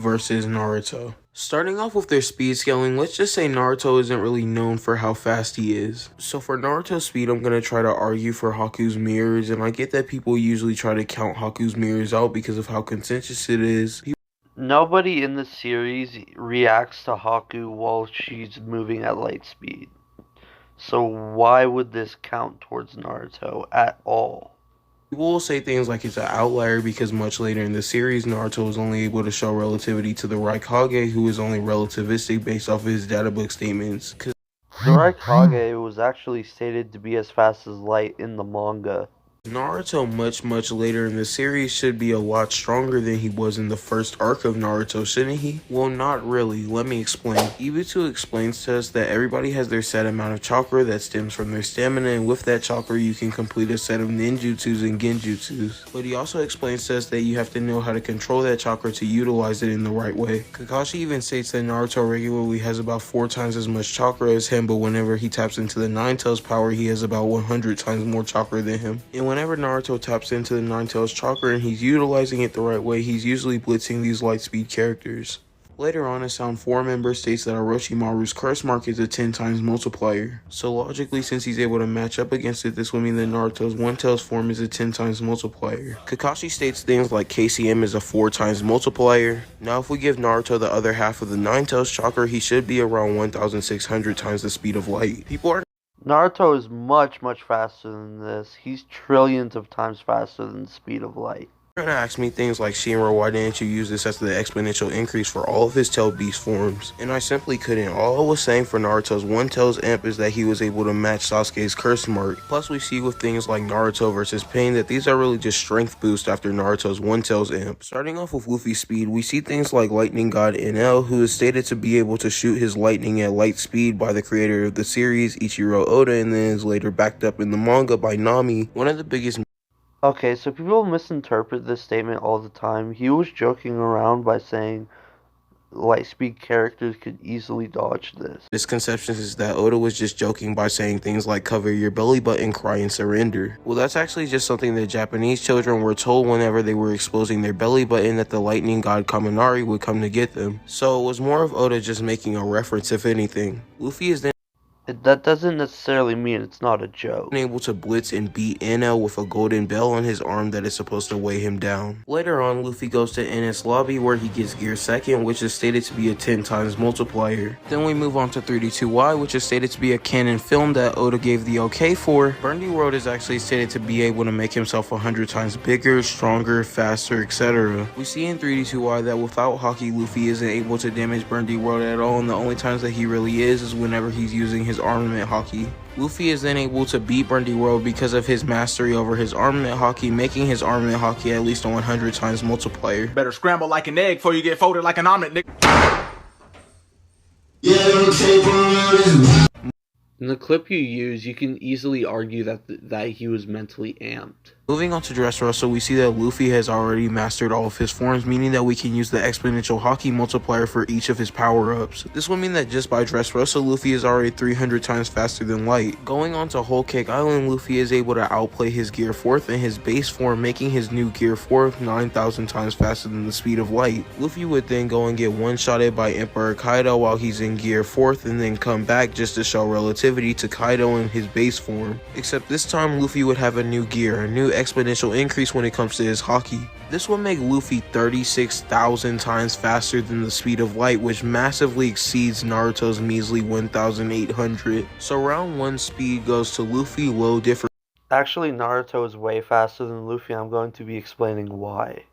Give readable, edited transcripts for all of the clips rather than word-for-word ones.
versus Naruto. Starting off with their speed scaling, let's just say Naruto isn't really known for how fast he is. So for Naruto's speed, I'm going to try to argue for Haku's mirrors, and I get that people usually try to count Haku's mirrors out because of how contentious it is. Nobody in the series reacts to Haku while she's moving at light speed. So why would this count towards Naruto at all? People will say things like it's an outlier because much later in the series, Naruto was only able to show relativity to the Raikage, who is only relativistic based off of his databook statements. The Raikage was actually stated to be as fast as light in the manga. Naruto much later in the series should be a lot stronger than he was in the first arc of Naruto, shouldn't he? Well, not really. Let me explain. Ibutsu explains to us that everybody has their set amount of chakra that stems from their stamina, and with that chakra you can complete a set of ninjutsus and genjutsus. But he also explains to us that you have to know how to control that chakra to utilize it in the right way. Kakashi even states that Naruto regularly has about 4 times as much chakra as him, but whenever he taps into the Nine Tails power, he has about 100 times more chakra than him. And whenever Naruto taps into the Nine Tails chakra and he's utilizing it the right way, he's usually blitzing these light speed characters. Later on, a Sound 4 member states that Orochimaru's curse mark is a 10 times multiplier. So logically, since he's able to match up against it, this would mean that Naruto's One Tails form is a 10 times multiplier. Kakashi states things like KCM is a 4 times multiplier. Now if we give Naruto the other half of the Nine Tails chakra, he should be around 1,600 times the speed of light. Naruto is much faster than this. He's trillions of times faster than the speed of light. You're gonna ask me things like, Shinra, why didn't you use this as the exponential increase for all of his tail beast forms? And I simply couldn't. All I was saying for Naruto's One Tails imp is that he was able to match Sasuke's curse mark. Plus we see with things like Naruto versus Pain that these are really just strength boosts after Naruto's One Tails imp. Starting off with Luffy's speed, we see things like Lightning God NL, who is stated to be able to shoot his lightning at light speed by the creator of the series, Ichiro Oda, and then is later backed up in the manga by Nami. One of the biggest Okay, so people misinterpret this statement all the time. He was joking around by saying lightspeed characters could easily dodge this. misconceptions is that Oda was just joking by saying things like cover your belly button, cry and surrender. Well, that's actually just something that Japanese children were told whenever they were exposing their belly button that the lightning god Kaminari would come to get them. So it was more of Oda just making a reference if anything. Luffy is then That doesn't necessarily mean it's not a joke. able to blitz and beat NL with a golden bell on his arm that is supposed to weigh him down. Later on, Luffy goes to NS lobby where he gets gear second, which is stated to be a 10 times multiplier. Then we move on to 32Y, which is stated to be a canon film that Oda gave the okay for. Burndy World is actually stated to be able to make himself 100 times bigger, stronger, faster, etc. We see in 32Y that without Haki, Luffy isn't able to damage Burndy World at all, and the only times that he really is whenever he's using his armament Haki. Luffy is then able to beat Burndy World because of his mastery over his armament Haki, making his armament Haki at least a 100 times multiplier. Better scramble like an egg before you get folded like an omelet, nigga. In the clip you use, you can easily argue that he was mentally amped. Moving on to Dressrosa, we see that Luffy has already mastered all of his forms, meaning that we can use the exponential Haki multiplier for each of his power-ups. This would mean that just by Dressrosa, Luffy is already 300 times faster than light. Going on to Whole Cake Island, Luffy is able to outplay his Gear 4th in his base form, making his new Gear 4th 9,000 times faster than the speed of light. Luffy would then go and get one-shotted by Emperor Kaido while he's in Gear 4th, and then come back just to show relativity to Kaido in his base form. Except this time, Luffy would have a new gear, a new exponential increase when it comes to his Haki. This would make Luffy 36,000 times faster than the speed of light, which massively exceeds Naruto's measly 1,800. So round 1 speed goes to Luffy, low difference. Actually, Naruto is way faster than Luffy. I'm going to be explaining why.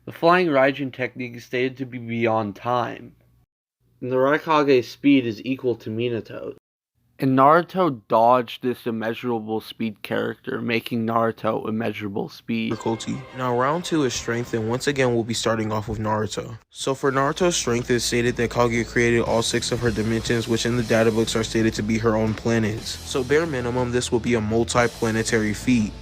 The flying Raijin technique is stated to be beyond time, and the Raikage's speed is equal to Minato's. And Naruto dodged this immeasurable speed character, making Naruto immeasurable speed. Now round 2 is strength, and once again we'll be starting off with Naruto. So for Naruto's strength, it's stated that Kaguya created all 6 of her dimensions, which in the databooks are stated to be her own planets. So bare minimum, this will be a multi-planetary feat.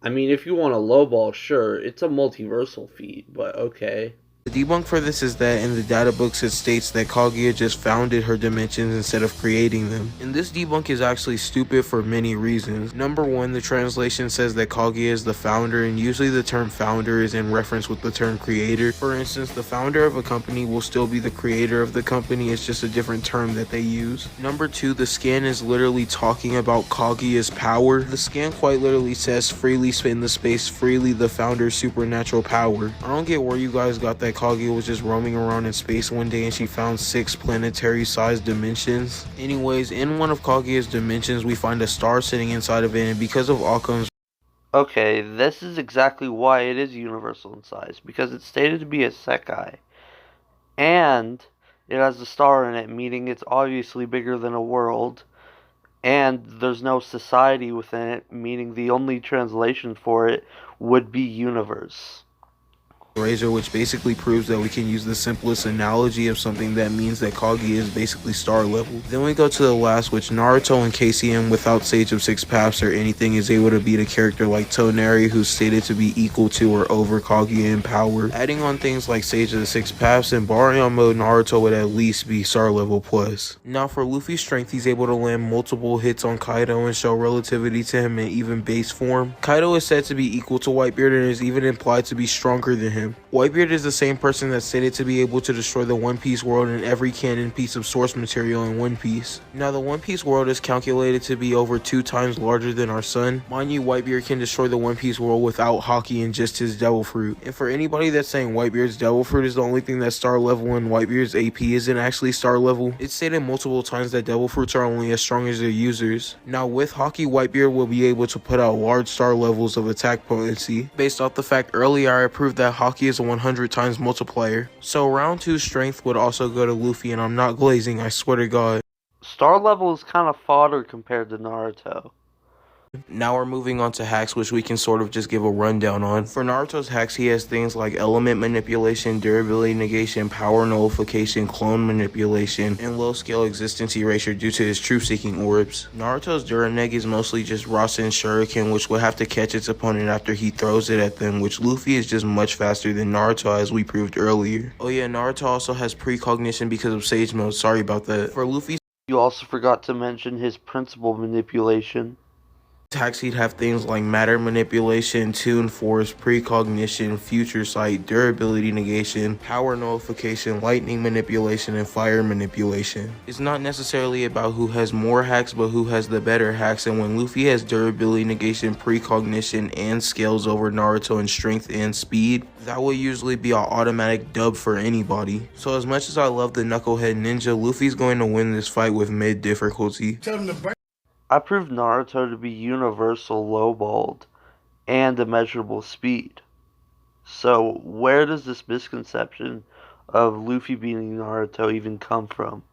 I mean, if you want a lowball, sure, it's a multiversal feat, but okay. The debunk for this is that in the data books it states that Kaguya just founded her dimensions instead of creating them. And this debunk is actually stupid for many reasons. Number one, the translation says that Kaguya is the founder, and usually the term founder is in reference with the term creator. For instance, the founder of a company will still be the creator of the company, it's just a different term that they use. Number two, the scan is literally talking about Kaguya's power. The scan quite literally says freely spin the space, freely the founder's supernatural power. I don't get where you guys got that Kaguya was just roaming around in space one day and she found 6 planetary-sized dimensions. Anyways, in one of Kaguya's dimensions, we find a star sitting inside of it, and because of Occam's... Okay, this is exactly why it is universal in size, because it's stated to be a Sekai. And it has a star in it, meaning it's obviously bigger than a world. And there's no society within it, meaning the only translation for it would be universe. Razor, which basically proves that we can use the simplest analogy of something that means that Kaguya is basically star level. Then we go to the last, which Naruto and KCM without Sage of Six Paths or anything is able to beat a character like Toneri, who's stated to be equal to or over Kaguya in power. Adding on things like Sage of the Six Paths and Baryon mode, Naruto would at least be star level plus. Now for Luffy's strength, he's able to land multiple hits on Kaido and show relativity to him in even base form. Kaido is said to be equal to Whitebeard and is even implied to be stronger than him. Whitebeard is the same person that's stated to be able to destroy the One Piece world and every canon piece of source material in One Piece. Now the One Piece world is calculated to be over 2 times larger than our sun. Mind you, Whitebeard can destroy the One Piece world without Haki and just his Devil Fruit. And for anybody that's saying Whitebeard's Devil Fruit is the only thing that's star level and Whitebeard's AP isn't actually star level, it's stated multiple times that Devil Fruits are only as strong as their users. Now with Haki, Whitebeard will be able to put out large star levels of attack potency. Based off the fact earlier I proved that Haki is a 100 times multiplier. So round 2 strength would also go to Luffy, and I'm not glazing, I swear to God. Star level is kind of fodder compared to Naruto. Now we're moving on to hacks, which we can sort of just give a rundown on. For Naruto's hacks, he has things like element manipulation, durability negation, power nullification, clone manipulation, and low scale existence erasure due to his truth-seeking orbs. Naruto's Duraneg is mostly just Rasen Shuriken, which will have to catch its opponent after he throws it at them, which Luffy is just much faster than Naruto, as we proved earlier. Oh yeah, Naruto also has precognition because of Sage Mode, sorry about that. For Luffy's You also forgot to mention his principal manipulation. hacks, he'd have things like matter manipulation, tune force, precognition, future sight, durability negation, power nullification, lightning manipulation, and fire manipulation. It's not necessarily about who has more hacks, but who has the better hacks, and when Luffy has durability negation, precognition, and scales over Naruto in strength and speed, that will usually be an automatic dub for anybody. So as much as I love the Knucklehead Ninja, Luffy's going to win this fight with mid difficulty. I proved Naruto to be universal lowballed and immeasurable speed. So where does this misconception of Luffy beating Naruto even come from?